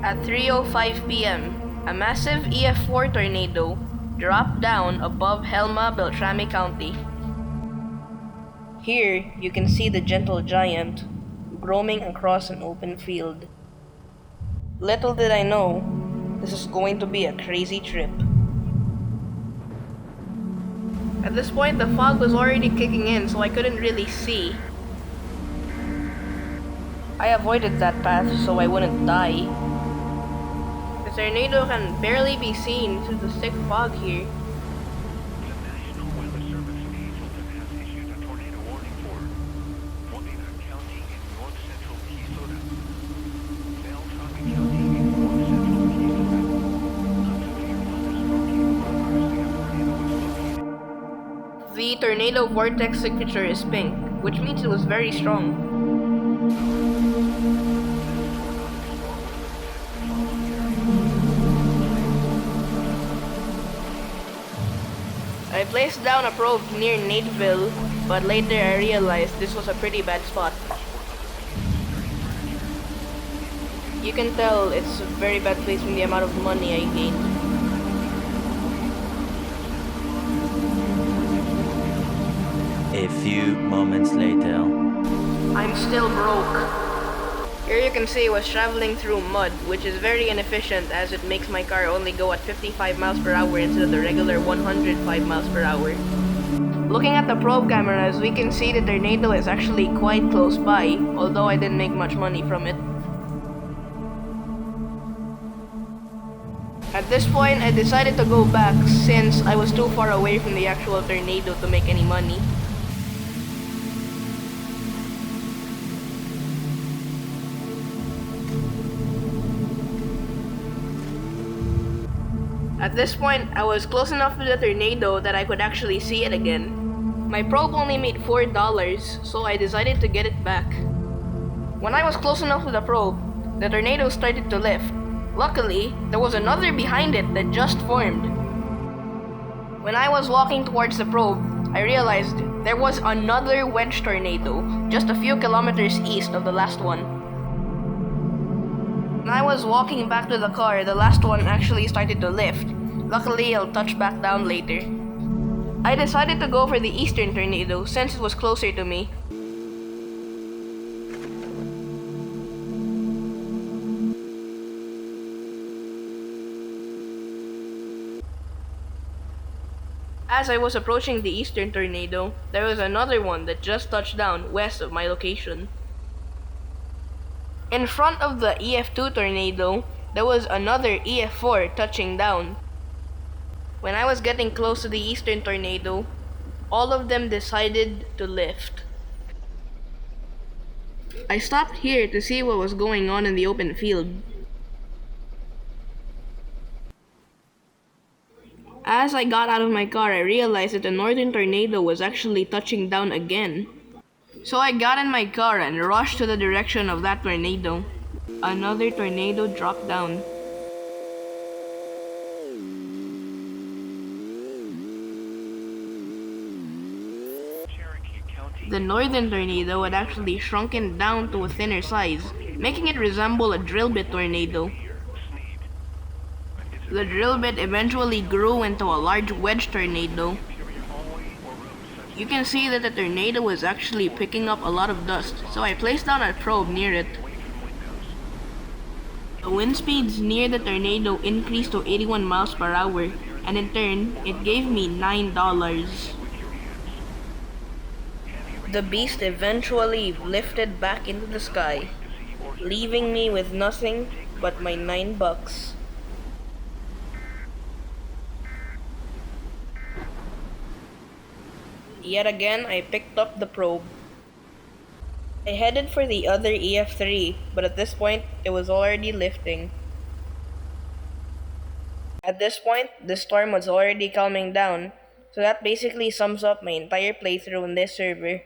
At 3:05 p.m., a massive EF4 tornado dropped down above Helma, Beltrami County. Here, you can see the gentle giant roaming across an open field. Little did I know, this is going to be a crazy trip. At this point, the fog was already kicking in, so I couldn't really see. I avoided that path so I wouldn't die. The tornado can barely be seen through the thick fog here. The tornado vortex signature is pink, which means it was very strong. I placed down a probe near Nateville, but later I realized this was a pretty bad spot. You can tell it's a very bad place from the amount of money I gained. A few moments later. I'm still broke. Here you can see I was traveling through mud, which is very inefficient as it makes my car only go at 55 miles per hour instead of the regular 105 miles per hour. Looking at the probe cameras, we can see the tornado is actually quite close by, although I didn't make much money from it. At this point, I decided to go back since I was too far away from the actual tornado to make any money. At this point, I was close enough to the tornado that I could actually see it again. My probe only made $4, so I decided to get it back. When I was close enough to the probe, the tornado started to lift. Luckily, there was another behind it that just formed. When I was walking towards the probe, I realized there was another wedge tornado just a few kilometers east of the last one. When I was walking back to the car, the last one actually started to lift. Luckily, I'll touch back down later. I decided to go for the eastern tornado since it was closer to me. As I was approaching the eastern tornado, there was another one that just touched down west of my location. In front of the EF2 tornado, there was another EF4 touching down. When I was getting close to the eastern tornado, all of them decided to lift. I stopped here to see what was going on in the open field. As I got out of my car, I realized that the northern tornado was actually touching down again. So I got in my car and rushed to the direction of that tornado. Another tornado dropped down. The northern tornado had actually shrunken down to a thinner size, making it resemble a drill bit tornado. The drill bit eventually grew into a large wedge tornado. You can see that the tornado was actually picking up a lot of dust, so I placed down a probe near it. The wind speeds near the tornado increased to 81 miles per hour, and in turn, it gave me $9. The beast eventually lifted back into the sky, leaving me with nothing but my $9. Yet again, I picked up the probe. I headed for the other EF3, but at this point, it was already lifting. At this point, the storm was already calming down, so that basically sums up my entire playthrough on this server.